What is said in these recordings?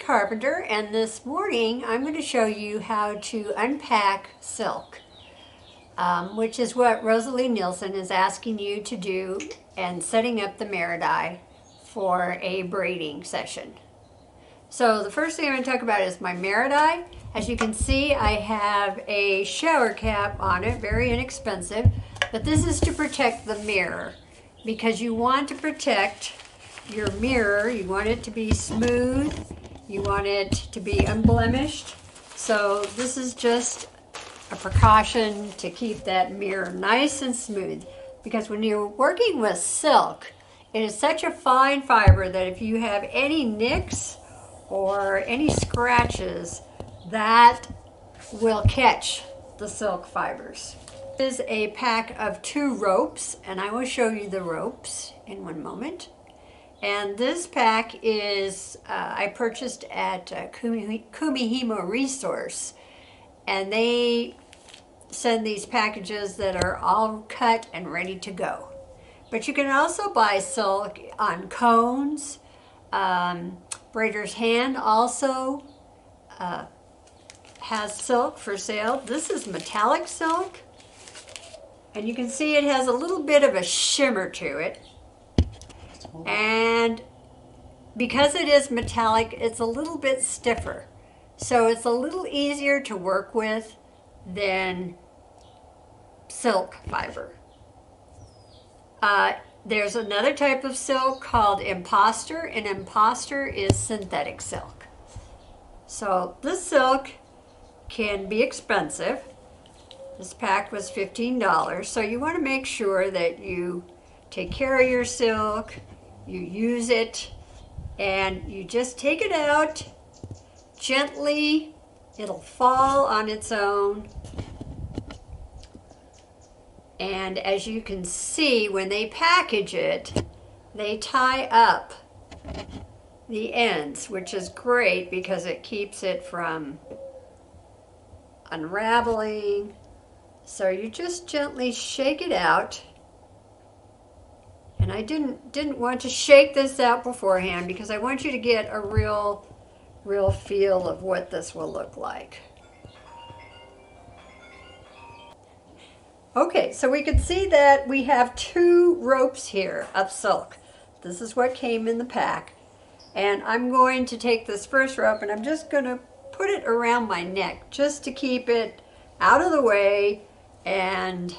Carpenter, and this morning I'm going to show you how to unpack silk, which is what Rosalie Nielsen is asking you to do and setting up the Marudai for a braiding session. So the first thing I'm going to talk about is my Marudai. As you can see, I have a shower cap on it, very inexpensive, but this is to protect the mirror because you want to protect your mirror. You want it to be smooth, you want it to be unblemished. So this is just a precaution to keep that mirror nice and smooth, because when you're working with silk, it is such a fine fiber that if you have any nicks or any scratches, that will catch the silk fibers. This is a pack of 2 ropes, and I will show you the ropes in one moment. And this pack is, I purchased at Kumihimo Resource, and they send these packages that are all cut and ready to go. But you can also buy silk on cones. Braider's Hand also has silk for sale. This is metallic silk, and you can see it has a little bit of a shimmer to it. And because it is metallic, it's a little bit stiffer. So it's a little easier to work with than silk fiber. There's another type of silk called Imposter, and Imposter is synthetic silk. So this silk can be expensive. This pack was $15, so you want to make sure that you take care of your silk, you use it, and you just take it out gently. It'll fall on its own. And as you can see, when they package it, they tie up the ends, which is great because it keeps it from unraveling. So you just gently shake it out. And I didn't want to shake this out beforehand because I want you to get a real feel of what this will look like. Okay, so we can see that we have 2 ropes here of silk. This is what came in the pack. And I'm going to take this first rope and I'm just going to put it around my neck just to keep it out of the way and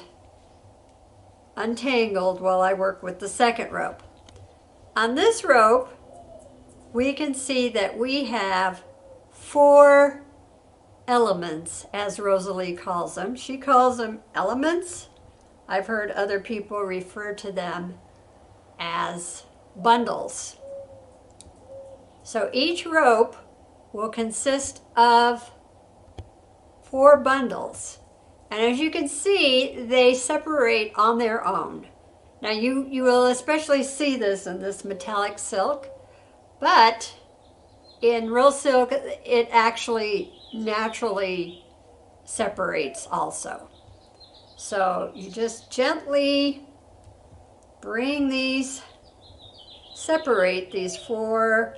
untangled while I work with the second rope. On this rope, we can see that we have 4 elements, as Rosalie calls them. She calls them elements. I've heard other people refer to them as bundles. So each rope will consist of 4 bundles. And as you can see, they separate on their own. Now you will especially see this in this metallic silk, but in real silk, it actually naturally separates also. So you just gently separate these 4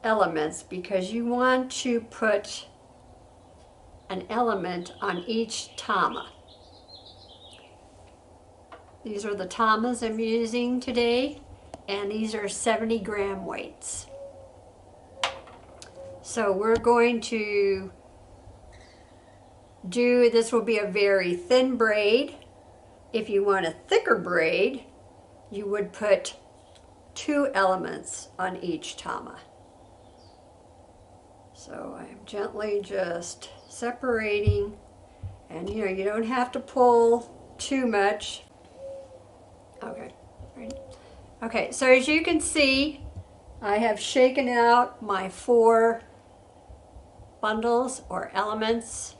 elements, because you want to put an element on each tama. These are the tamas I'm using today, and these are 70-gram weights. So we're going to this will be a very thin braid. If you want a thicker braid, you would put 2 elements on each tama. So I'm gently just separating, and you don't have to pull too much. Okay, right. Okay, so as you can see, I have shaken out my 4 bundles or elements,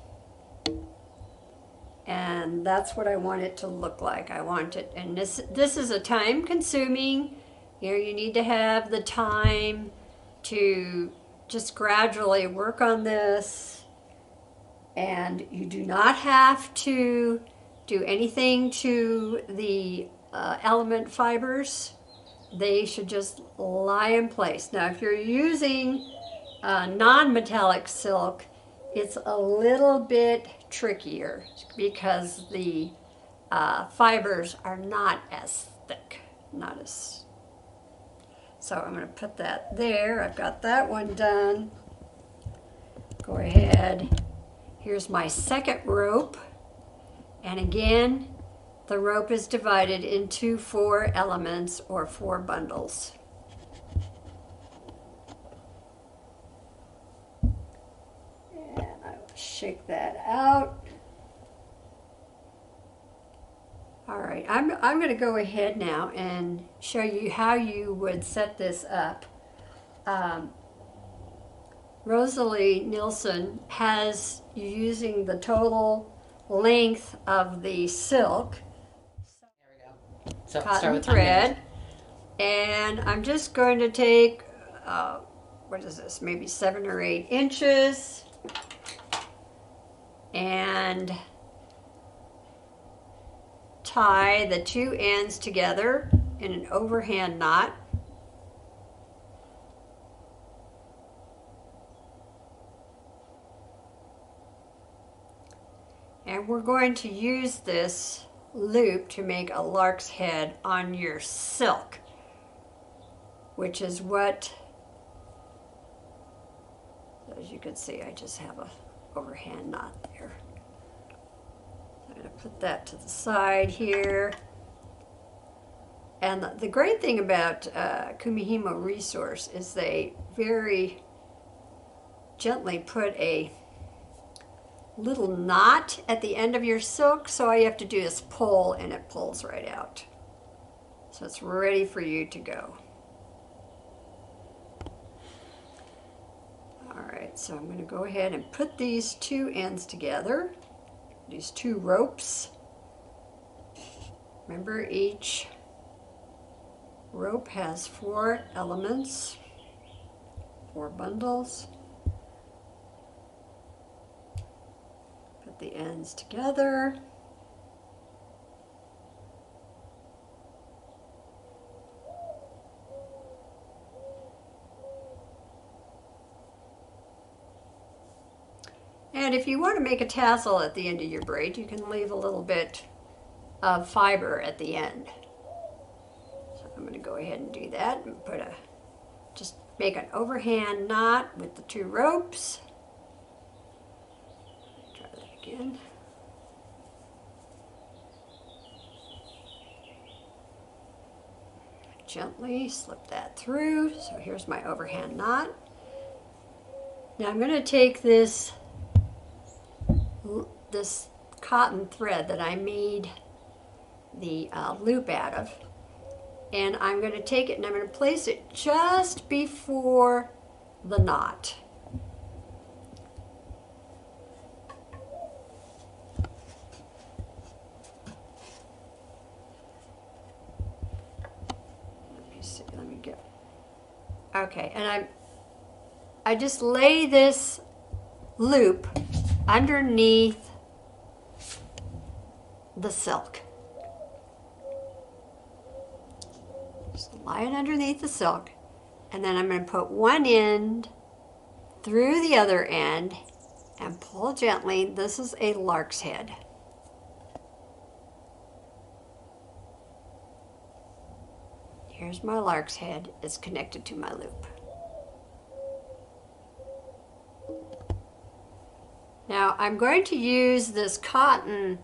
and that's what I want it to look like. I want it, and this is a time consuming, you need to have the time to just gradually work on this, and you do not have to do anything to the element fibers. they should just lie in place. Now, if you're using non-metallic silk, it's a little bit trickier because the fibers are not as thick, so I'm going to put that there. I've got that one done. Go ahead. Here's my second rope. And again, the rope is divided into 4 elements or 4 bundles. And I will shake that out. All right, I'm going to go ahead now and show you how you would set this up. Rosalie Nielsen has you using the total length of the silk. There we go. So Cotton start with thread. And I'm just going to take, what is this, maybe 7 or 8 inches. And tie the 2 ends together in an overhand knot. And we're going to use this loop to make a lark's head on your silk, which is what, as you can see, I just have a overhand knot there. I'm going to put that to the side here. And the great thing about Kumihimo Resource is they very gently put a little knot at the end of your silk, so all you have to do is pull and it pulls right out. So it's ready for you to go. All right, so I'm going to go ahead and put these 2 ends together, these 2 ropes. Remember, each rope has 4 elements, 4 bundles. Put the ends together. And if you want to make a tassel at the end of your braid, you can leave a little bit of fiber at the end. So I'm going to go ahead and do that and just make an overhand knot with the 2 ropes. Try that again. Gently slip that through. So here's my overhand knot. Now I'm going to take this cotton thread that I made the loop out of, and I'm going to take it and I'm going to place it just before the knot. Let me see, let me get, okay, and I just lay this loop underneath the silk. Just lie it underneath the silk, and then I'm going to put one end through the other end and pull gently. This is a lark's head. Here's my lark's head. It's connected to my loop. Now I'm going to use this cotton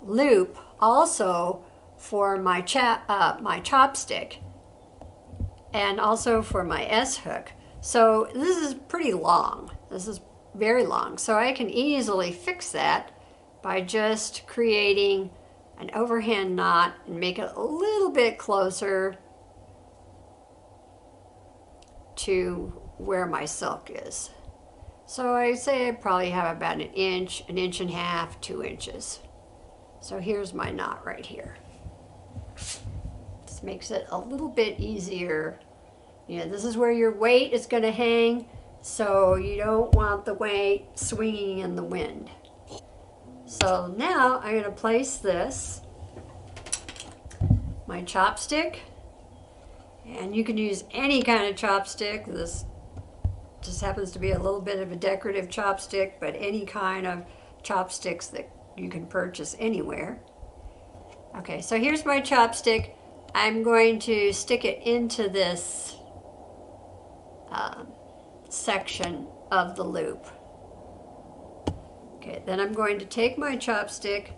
loop also for my chopstick and also for my S-hook. So this is pretty long. This is very long. So I can easily fix that by just creating an overhand knot and make it a little bit closer to where my silk is. So I say I probably have about an inch and a half, 2 inches. So here's my knot right here. This makes it a little bit easier. You know, this is where your weight is going to hang, so you don't want the weight swinging in the wind. So now I'm going to place this, my chopstick, And you can use any kind of chopstick. This just happens to be a little bit of a decorative chopstick, but any kind of chopsticks that you can purchase anywhere. Okay, so here's my chopstick. I'm going to stick it into this section of the loop. Okay, then I'm going to take my chopstick,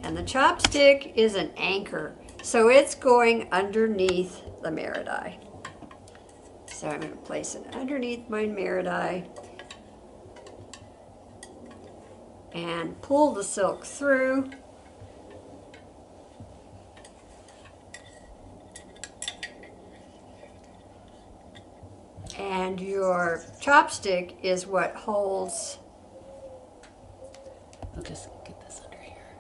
and the chopstick is an anchor, so it's going underneath the Marudai. So I'm going to place it underneath my Marudai and pull the silk through. And your chopstick is what holds. I'll just get this under here.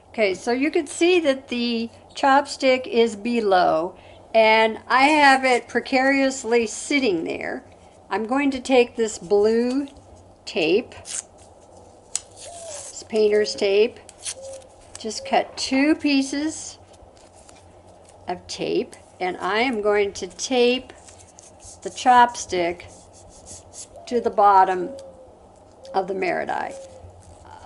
Okay, so you can see that the chopstick is below, and I have it precariously sitting there. I'm going to take this blue tape, this painter's tape, just cut 2 pieces of tape, and I am going to tape the chopstick to the bottom of the Marudai.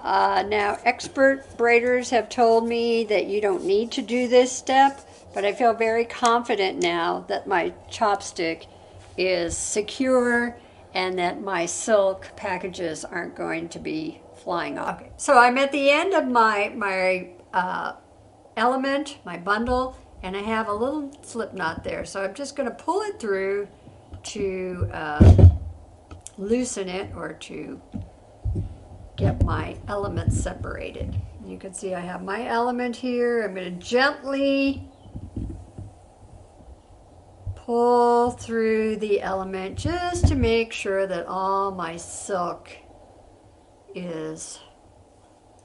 Now, expert braiders have told me that you don't need to do this step, but I feel very confident now that my chopstick is secure and that my silk packages aren't going to be flying off. Okay, so I'm at the end of my element, my bundle, and I have a little slip knot there. So I'm just going to pull it through to loosen it, or to get my elements separated. You can see I have my element here. I'm going to gently pull through the element just to make sure that all my silk is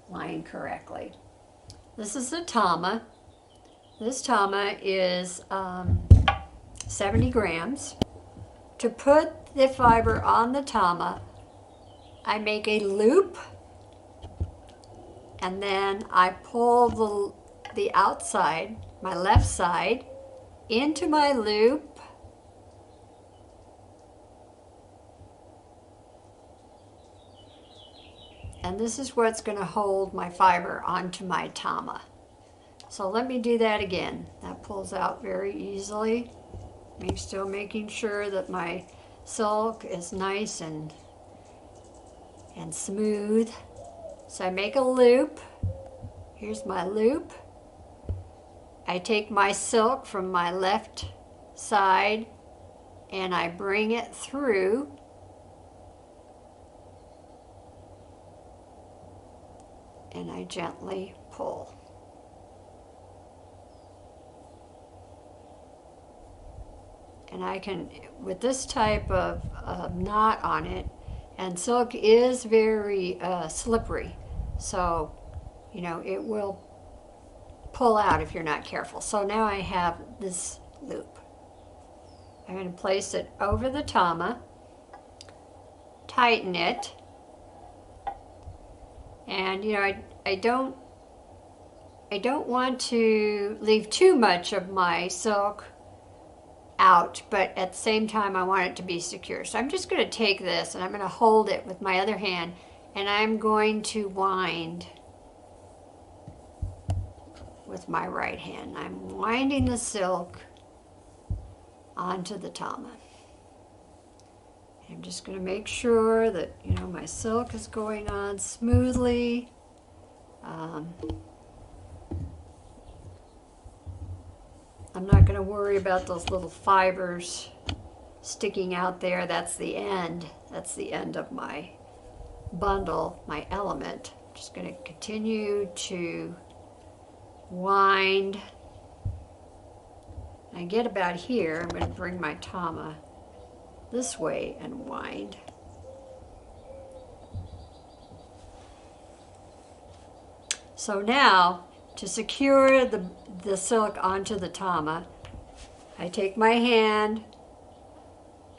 lying correctly. This is the tama. This tama is 70 grams. To put the fiber on the tama, I make a loop, and then I pull the outside, my left side, into my loop, and this is what's going to hold my fiber onto my tama. So let me do that again. That pulls out very easily. I'm still making sure that my silk is nice and smooth. So I make a loop. Here's my loop. I take my silk from my left side and I bring it through. And I gently pull. And I can, with this type of knot on it, and silk is very slippery, so you know it will pull out if you're not careful. So now I have this loop. I'm going to place it over the tama, tighten it, and you know I don't want to leave too much of my silk out, but at the same time I want it to be secure. So I'm just going to take this and I'm going to hold it with my other hand, and I'm going to wind with my right hand. I'm winding the silk onto the tama. I'm just going to make sure that, you know, my silk is going on smoothly. I'm not going to worry about those little fibers sticking out there. That's the end. That's the end of my bundle, my element. I'm just going to continue to wind. I get about here. I'm going to bring my tama this way and wind. So now, to secure the silk onto the tama, I take my hand,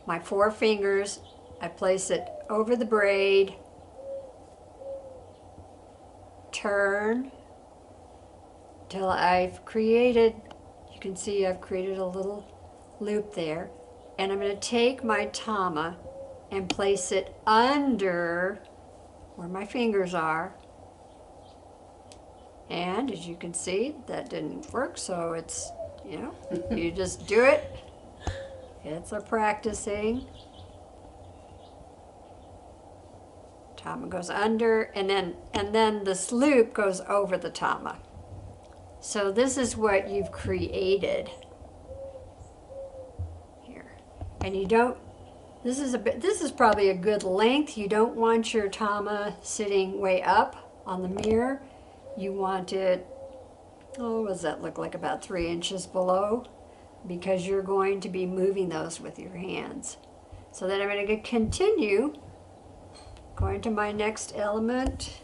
my 4 fingers, I place it over the braid, turn till I've created, you can see I've created a little loop there. And I'm going to take my tama and place it under where my fingers are. And as you can see, that didn't work, so it's, you know, you just do it. It's a practicing. Tama goes under, and then this loop goes over the tama. So this is what you've created here. And you don't, this is probably a good length. You don't want your tama sitting way up on the mirror. You want it, oh, what does that look like, about 3 inches below? Because you're going to be moving those with your hands. So then I'm going to continue going to my next element.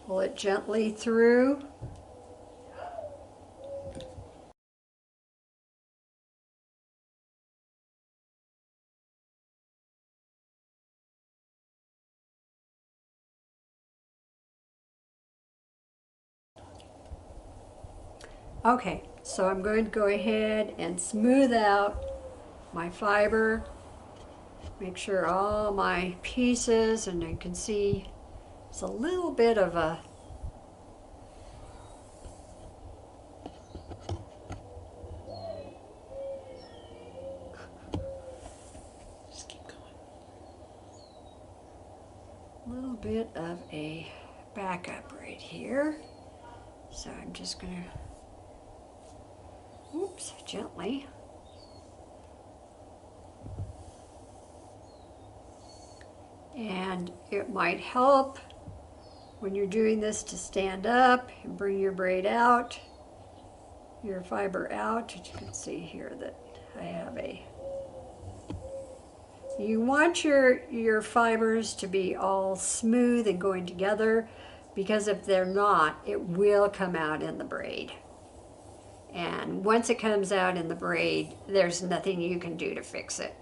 Pull it gently through. Okay, so I'm going to go ahead and smooth out my fiber. Make sure all my pieces, and you can see it's a little bit of a Just keep going. little bit of a backup right here. So I'm just gonna, oops, gently. And it might help when you're doing this to stand up and bring your braid out, your fiber out. As you can see here that I have a, you want your fibers to be all smooth and going together, because if they're not, it will come out in the braid. And once it comes out in the braid, there's nothing you can do to fix it.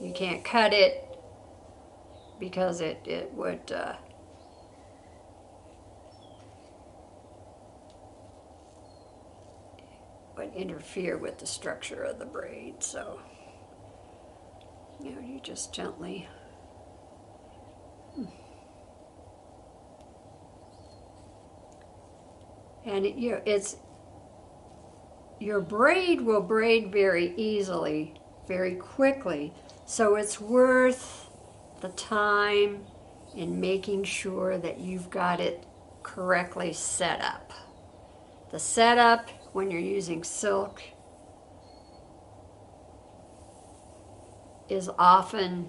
You can't cut it because it would interfere with the structure of the braid. So, you know, you just gently. And your braid will braid very easily, very quickly. So it's worth the time in making sure that you've got it correctly set up. The setup when you're using silk is often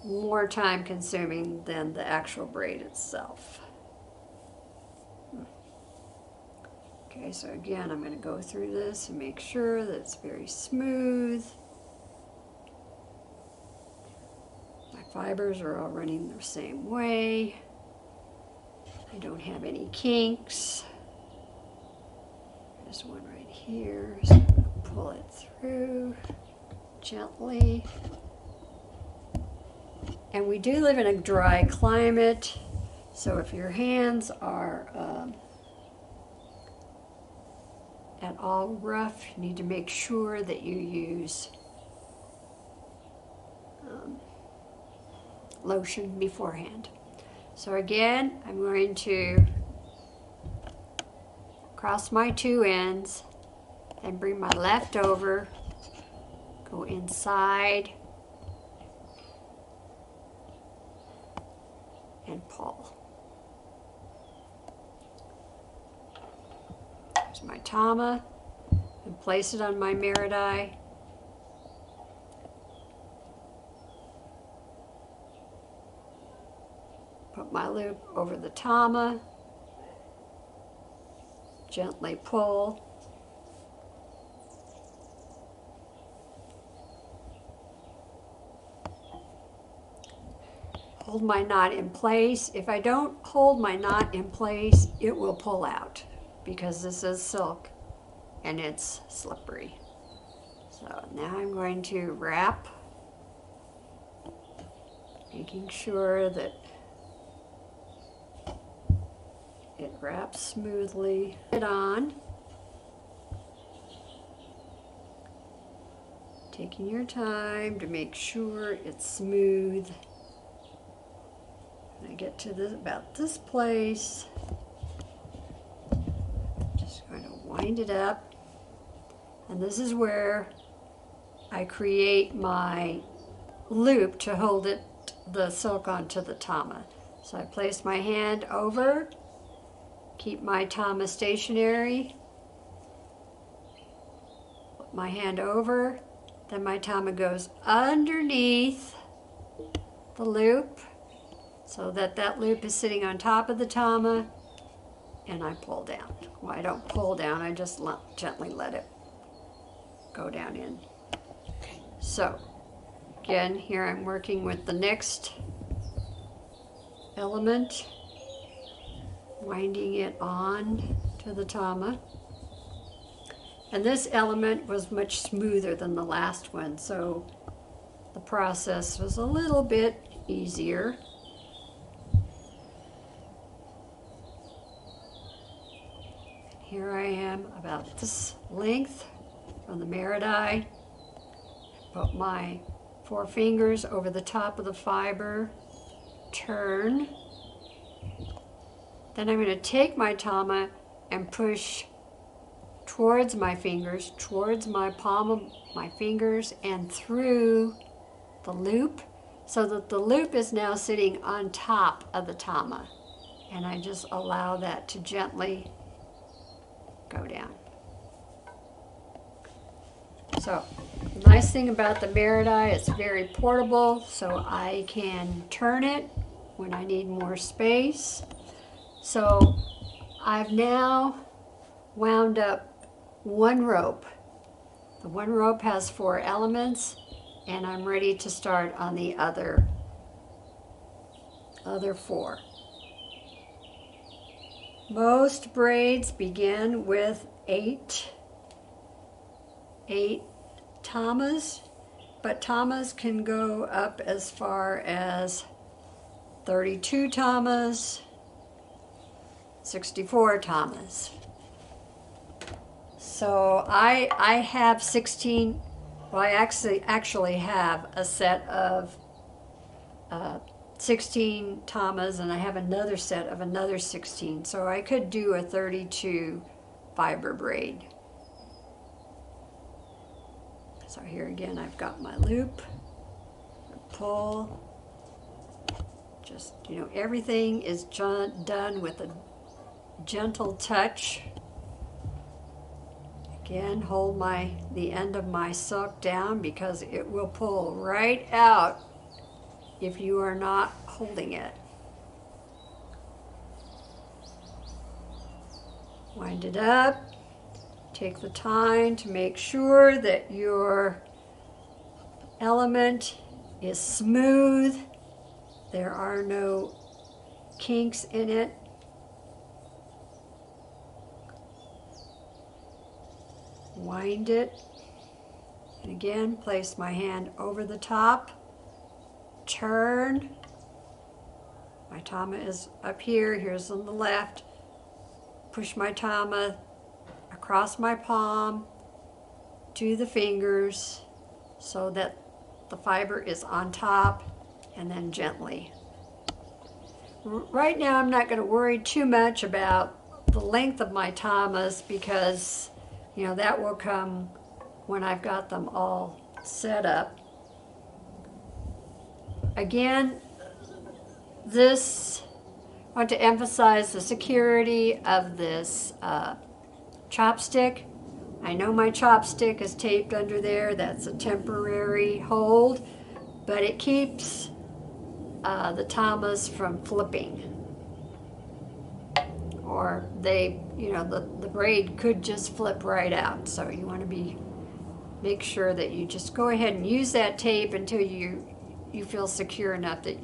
more time consuming than the actual braid itself. Okay, so again, I'm going to go through this and make sure that it's very smooth. My fibers are all running the same way. I don't have any kinks. There's one right here, so I'm going to pull it through gently. And we do live in a dry climate, so if your hands are at all rough, you need to make sure that you use lotion beforehand. So again, I'm going to cross my two ends and bring my left over, go inside and pull. There's my tama, and place it on my Marudai. Put my loop over the tama, gently pull. Hold my knot in place. If I don't hold my knot in place, it will pull out because this is silk and it's slippery. So now I'm going to wrap making sure that it wraps smoothly. It on. Taking your time to make sure it's smooth. When I get to this, about this place, just going to wind it up. And this is where I create my loop to hold it, the silk onto the tama. So I place my hand over, keep my tama stationary, put my hand over, then my tama goes underneath the loop so that that loop is sitting on top of the tama, and I pull down. Well, I don't pull down, I just gently let it go down in. So, again, here I'm working with the next element, winding it on to the tama. And this element was much smoother than the last one, so the process was a little bit easier. Here I am about this length from the Marudai. Put my 4 fingers over the top of the fiber, turn. Then I'm going to take my tama and push towards my fingers, towards my palm of my fingers and through the loop, so that the loop is now sitting on top of the tama. And I just allow that to gently go down. So, the nice thing about the Marudai, it's very portable, so I can turn it when I need more space. So, I've now wound up 1 rope. The 1 rope has 4 elements, and I'm ready to start on the other 4. Most braids begin with 8 tamas, but tamas can go up as far as 32 tamas, 64 tamas. So I have 16, well, I actually have a set of 16 tamas, and I have another set of another 16. So I could do a 32 fiber braid. So here again, I've got my loop, pull, just, everything is done with a gentle touch. Again, hold the end of my silk down because it will pull right out if you are not holding it. Wind it up. Take the time to make sure that your element is smooth. There are no kinks in it. Wind it, and again, place my hand over the top, turn. My tama is up here, here's on the left. Push my tama across my palm to the fingers so that the fiber is on top, and then gently. Right now, I'm not going to worry too much about the length of my tamas because that will come when I've got them all set up. Again, I want to emphasize the security of this chopstick. I know my chopstick is taped under there. That's a temporary hold, but it keeps the tamas from flipping. Or the braid could just flip right out. So you want to make sure that you just go ahead and use that tape until you feel secure enough that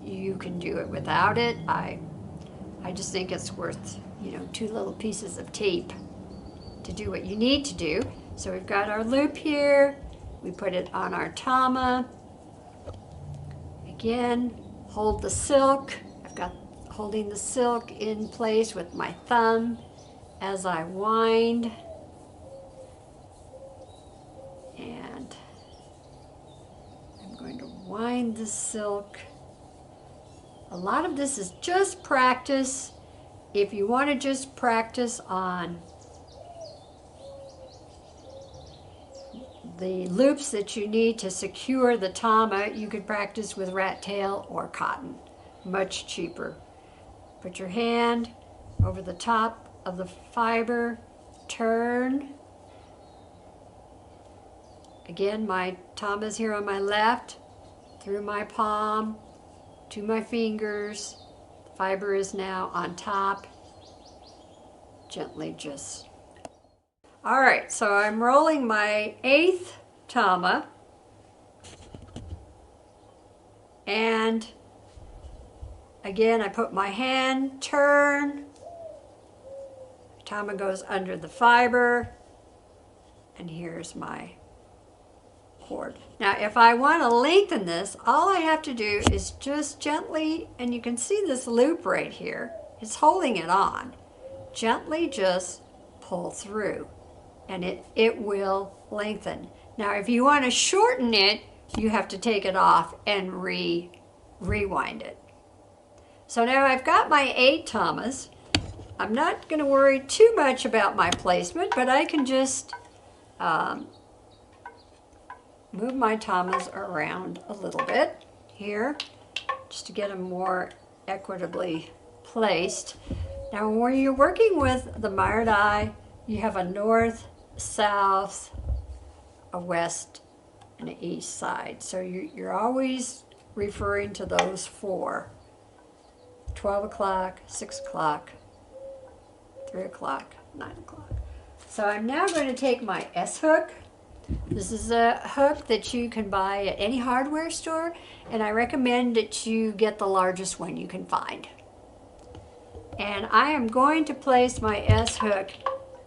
you can do it without it. I just think it's worth 2 little pieces of tape to do what you need to do. So we've got our loop here. We put it on our tama. Again, hold the silk. I've got holding the silk in place with my thumb as I wind. And I'm going to wind the silk. A lot of this is just practice. If you want to just practice on the loops that you need to secure the tama, you could practice with rat tail or cotton. Much cheaper. Put your hand over the top of the fiber, turn. Again, my tama is here on my left, through my palm, to my fingers. The fiber is now on top. Gently just. All right, so I'm rolling my 8th tama. And again, I put my hand, turn. Tama goes under the fiber. And here's my cord. Now, if I want to lengthen this, all I have to do is just gently, and you can see this loop right here, it's holding it on. Gently just pull through, and it will lengthen. Now, if you want to shorten it, you have to take it off and rewind it. So now I've got my 8 tamas. I'm not going to worry too much about my placement, but I can just move my tamas around a little bit here just to get them more equitably placed. Now when you're working with the Marudai, you have a north, south, a west, and an east side. So you're always referring to those 4. 12 o'clock, 6 o'clock, 3 o'clock, 9 o'clock. So I'm now going to take my S hook. This is a hook that you can buy at any hardware store, and I recommend that you get the largest one you can find. And I am going to place my S hook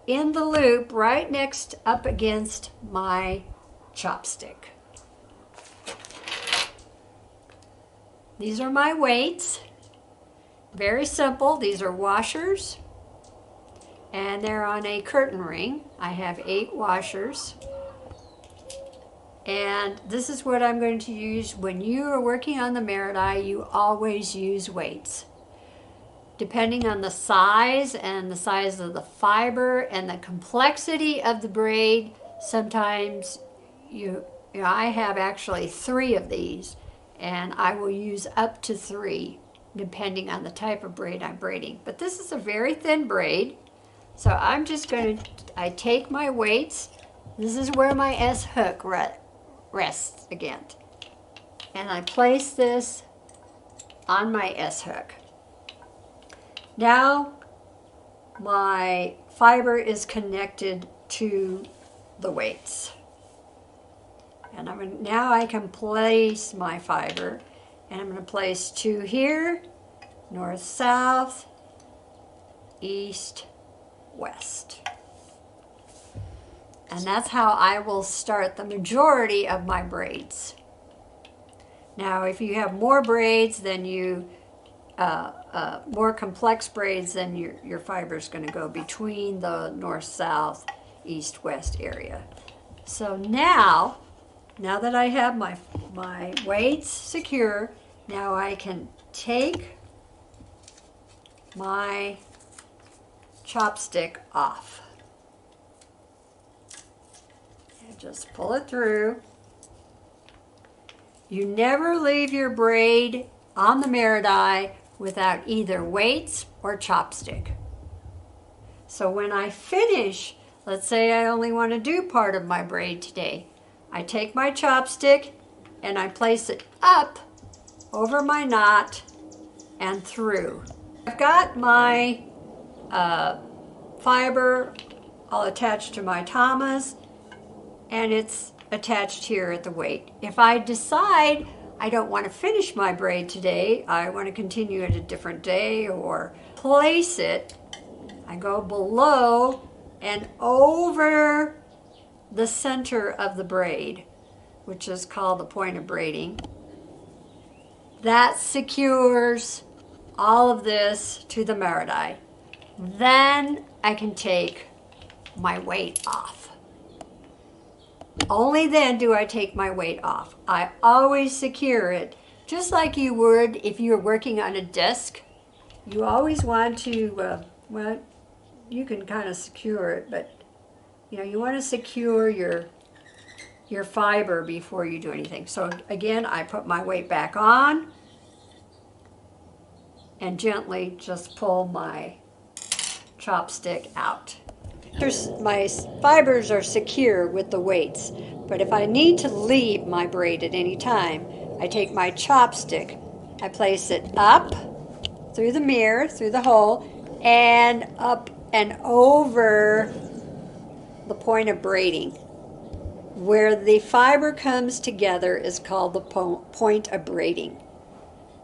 in the loop right next up against my chopstick. These are my weights. Very simple. These are washers, and they're on a curtain ring. I have 8 washers. And this is what I'm going to use when you are working on the Marudai. You always use weights. Depending on the size and the size of the fiber and the complexity of the braid, sometimes I have actually 3 of these, and I will use up to 3 depending on the type of braid I'm braiding. But this is a very thin braid, so I'm just going to, I take my weights. This is where my S hook rests again. And I place this on my S hook. Now my fiber is connected to the weights. And now I can place my fiber, and I'm going to place 2 here, north, south, east, west. And that's how I will start the majority of my braids. Now, if you have more braids, then more complex braids, then your fiber is going to go between the north, south, east, west area. So now that I have my weights secure, now I can take my chopstick off. Just pull it through. You never leave your braid on the Marudai without either weights or chopstick. So when I finish, let's say I only want to do part of my braid today, I take my chopstick and I place it up over my knot and through. I've got my fiber all attached to my tamas, and it's attached here at the weight. If I decide I don't want to finish my braid today, I want to continue it a different day or place it, I go below and over the center of the braid, which is called the point of braiding. That secures all of this to the Marudai. Then I can take my weight off. Only then do I take my weight off. I always secure it just like you would if you were working on a disc. You always want to, well, you can kind of secure it, but you know, you want to secure your fiber before you do anything. So again, I put my weight back on and gently just pull my chopstick out. My fibers are secure with the weights, but if I need to leave my braid at any time, I take my chopstick, I place it up through the mirror, through the hole, and up and over the point of braiding. Where the fiber comes together is called the point of braiding.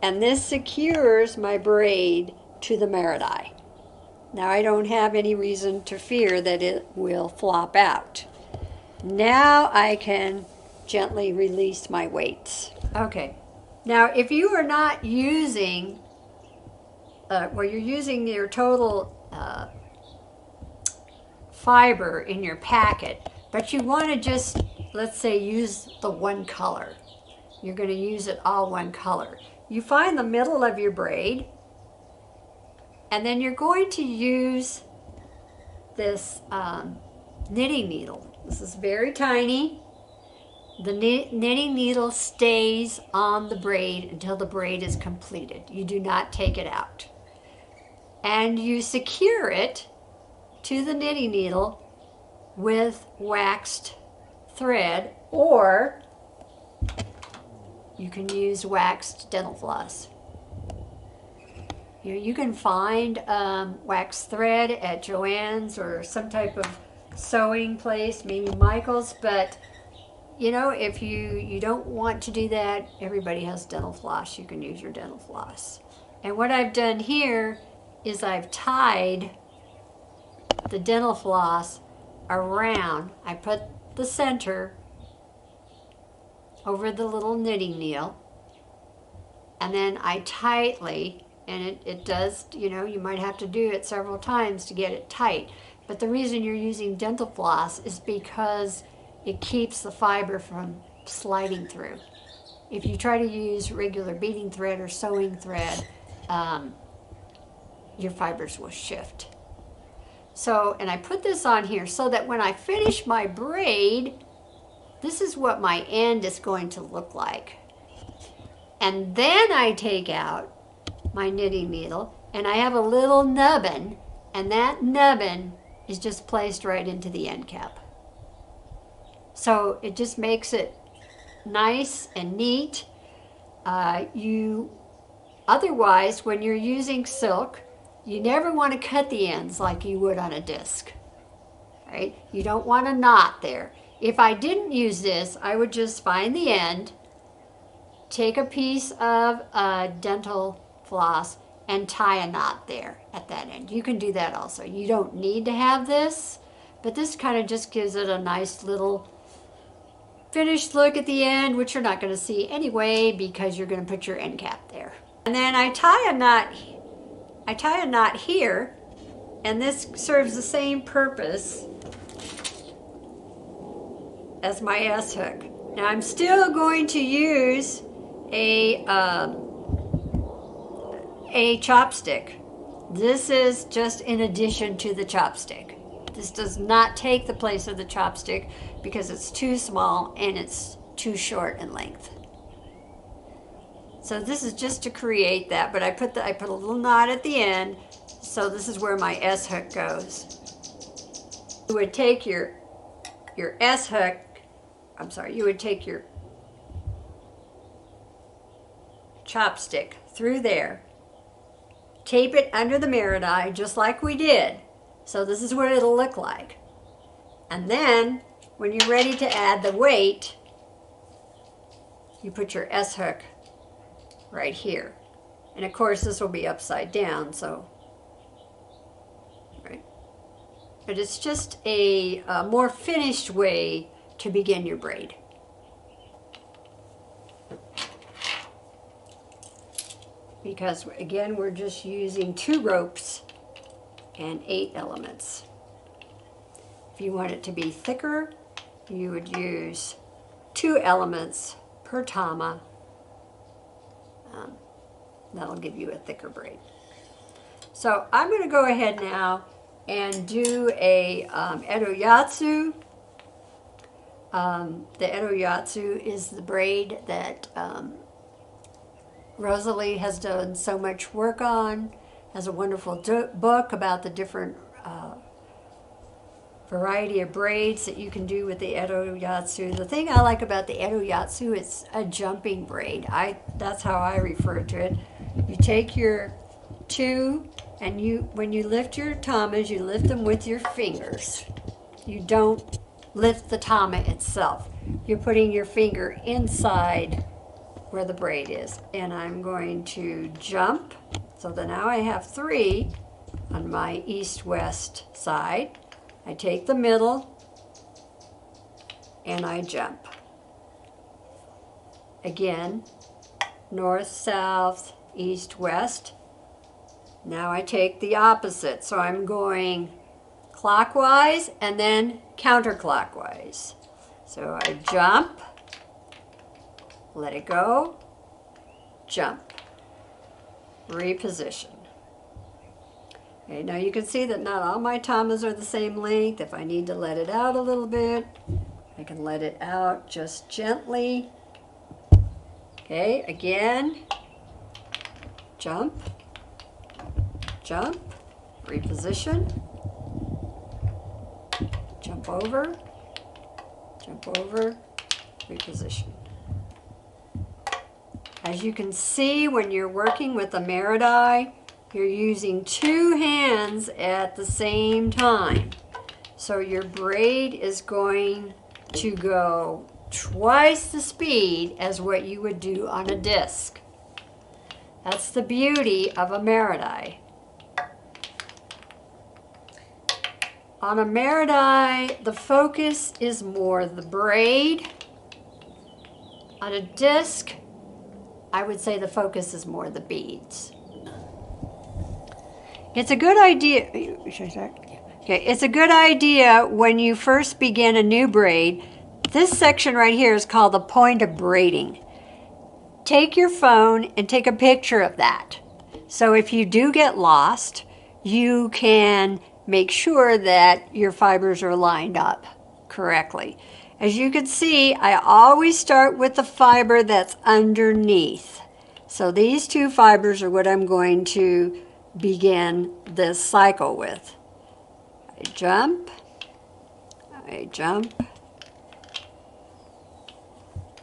And this secures my braid to the Marudai. Now I don't have any reason to fear that it will flop out. Now I can gently release my weights. Okay, now if you are not using, you're using your total fiber in your packet, but you want to just, let's say, use the one color. You're going to use it all one color. You find the middle of your braid, and then you're going to use this knitting needle. This is very tiny. The knitting needle stays on the braid until the braid is completed. You do not take it out. And you secure it to the knitting needle with waxed thread, or you can use waxed dental floss. You can find waxed thread at Joann's or some type of sewing place, maybe Michael's, but you know, if you don't want to do that, everybody has dental floss. You can use your dental floss. And what I've done here is I've tied the dental floss around. I put the center over the little knitting needle, and then I tightly, and it does, you know, you might have to do it several times to get it tight. But the reason you're using dental floss is because it keeps the fiber from sliding through. If you try to use regular beading thread or sewing thread, your fibers will shift. So, and I put this on here so that when I finish my braid, this is what my end is going to look like. And then I take out my knitting needle, and I have a little nubbin, and that nubbin is just placed right into the end cap. So it just makes it nice and neat. Otherwise, when you're using silk, you never want to cut the ends like you would on a disc, right? You don't want a knot there. If I didn't use this, I would just find the end, take a piece of dental floss, and tie a knot there at that end. You can do that also. You don't need to have this, but this kind of just gives it a nice little finished look at the end, which you're not going to see anyway because you're going to put your end cap there. And then I tie a knot here, and this serves the same purpose as my S-hook. Now I'm still going to use a chopstick. This is just in addition to the chopstick. This does not take the place of the chopstick because it's too small and it's too short in length. So this is just to create that, but I put a little knot at the end, so this is where my S-hook goes. You would take your S-hook, you would take your chopstick through there, tape it under the Marudai just like we did. So this is what it'll look like. And then when you're ready to add the weight, you put your S-hook right here. And of course this will be upside down, so, right. But it's just a more finished way to begin your braid. because again, we're just using 2 ropes and 8 elements. If you want it to be thicker, you would use 2 elements per tama. That'll give you a thicker braid. So I'm going to go ahead now and do a edo-yatsu. The edo-yatsu is the braid that Rosalie has done so much work on, has a wonderful book about the different variety of braids that you can do with the edo-yatsu. The thing I like about the edo-yatsu, it's a jumping braid. That's how I refer to it. You take your 2 and when you lift your tamas, you lift them with your fingers. You don't lift the tama itself. You're putting your finger inside where the braid is. And I'm going to jump. So then now I have 3 on my east-west side. I take the middle and I jump. Again, north, south, east, west. Now I take the opposite. So I'm going clockwise and then counterclockwise. So I jump, let it go, jump, reposition. Okay, now you can see that not all my tamas are the same length. If I need to let it out a little bit, I can let it out just gently. Okay, again, jump, jump, reposition, jump over, reposition. As you can see, when you're working with a Marudai, you're using 2 hands at the same time. So your braid is going to go twice the speed as what you would do on a disc. That's the beauty of a Marudai. On a Marudai, the focus is more the braid. On a disc, I would say the focus is more the beads. It's a good idea. Okay, it's a good idea when you first begin a new braid. This section right here is called the point of braiding. Take your phone and take a picture of that. So if you do get lost, you can make sure that your fibers are lined up correctly. As you can see, I always start with the fiber that's underneath. So these 2 fibers are what I'm going to begin this cycle with. I jump,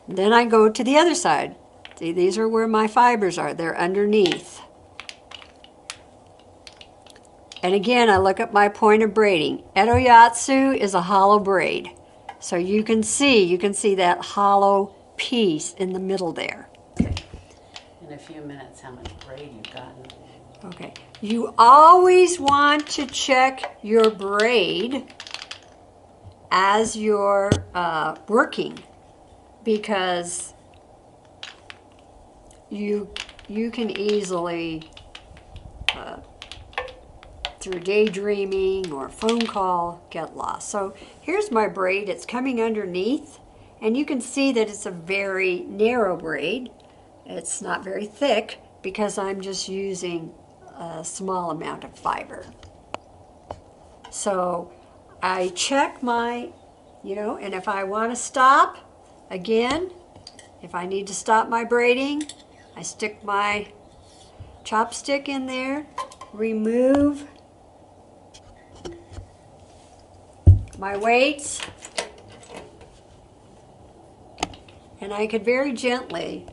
then I go to the other side. See, these are where my fibers are. They're underneath. And again, I look at my point of braiding. Edo-yatsu is a hollow braid. So you can see that hollow piece in the middle there. In a few minutes, how much braid you've gotten. Okay. You always want to check your braid as you're working, because you can easily, through daydreaming or phone call, get lost. So here's my braid. It's coming underneath, and you can see that it's a very narrow braid. It's not very thick because I'm just using a small amount of fiber. So I check my, and if I want to stop, again, if I need to stop my braiding, I stick my chopstick in there, remove my weights, and I could very gently,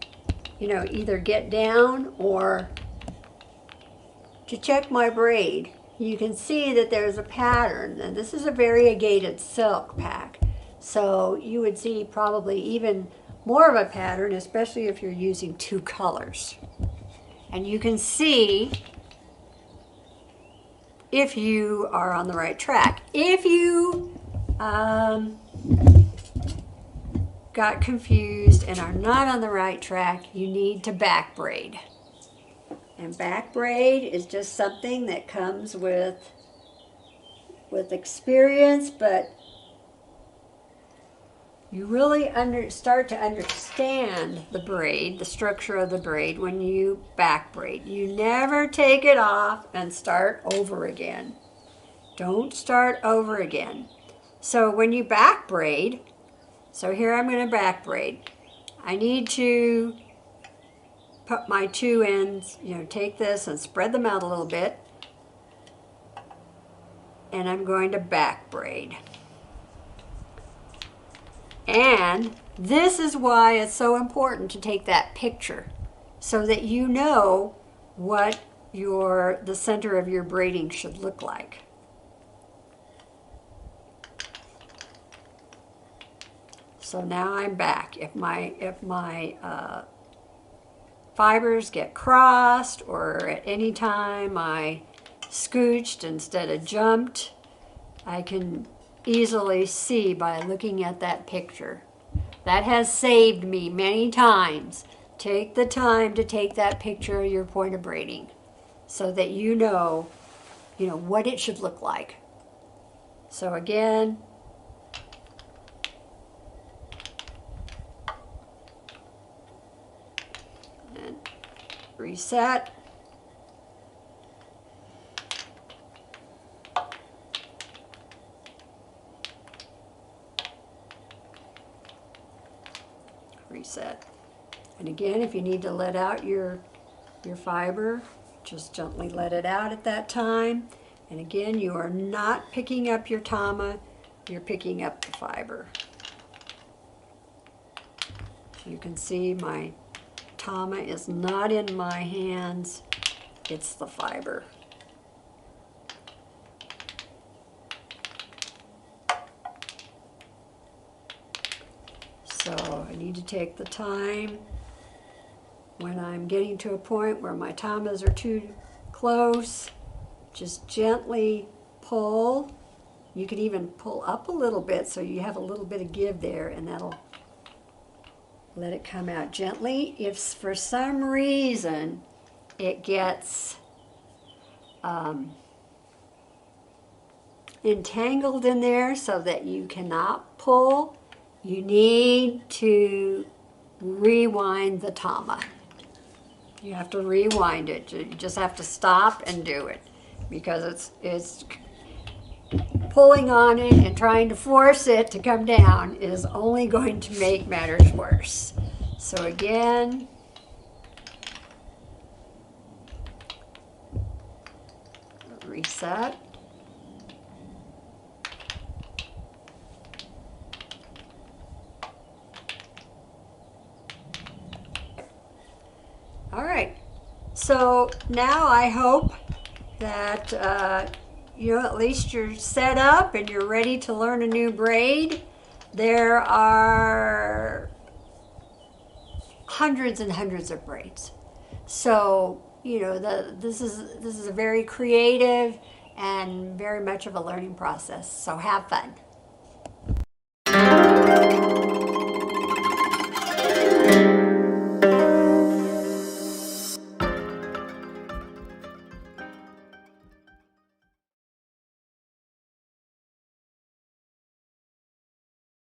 either get down or to check my braid. You can see that there's a pattern, and this is a variegated silk pack. So you would see probably even more of a pattern, especially if you're using 2 colors. And you can see if you are on the right track. If you got confused and are not on the right track, you need to back braid. And back braid is just something that comes with experience, but you really start to understand the braid, the structure of the braid, when you back braid. You never take it off and start over again. Don't start over again. So when you back braid, so here I'm going to back braid. I need to put my two ends, take this and spread them out a little bit. And I'm going to back braid. And this is why it's so important to take that picture, so that you know what the center of your braiding should look like. So now I'm back. If my fibers get crossed, or at any time I scooched instead of jumped, I can easily see by looking at that picture. That has saved me many times. Take the time to take that picture of your point of braiding, so that you know what it should look like. So again, and reset. Reset. And again, if you need to let out your fiber, just gently let it out at that time. And again, you are not picking up your tama, you're picking up the fiber. You can see my tama is not in my hands, it's the fiber. So I need to take the time when I'm getting to a point where my tamas are too close, just gently pull. You can even pull up a little bit so you have a little bit of give there, and that'll let it come out gently. If for some reason it gets entangled in there so that you cannot pull, you need to rewind the tama. You have to rewind it. You just have to stop and do it, because it's pulling on it and trying to force it to come down is only going to make matters worse. So again, reset. All right, so now I hope that at least you're set up and you're ready to learn a new braid. There are hundreds and hundreds of braids, so this is a very creative and very much of a learning process. So have fun.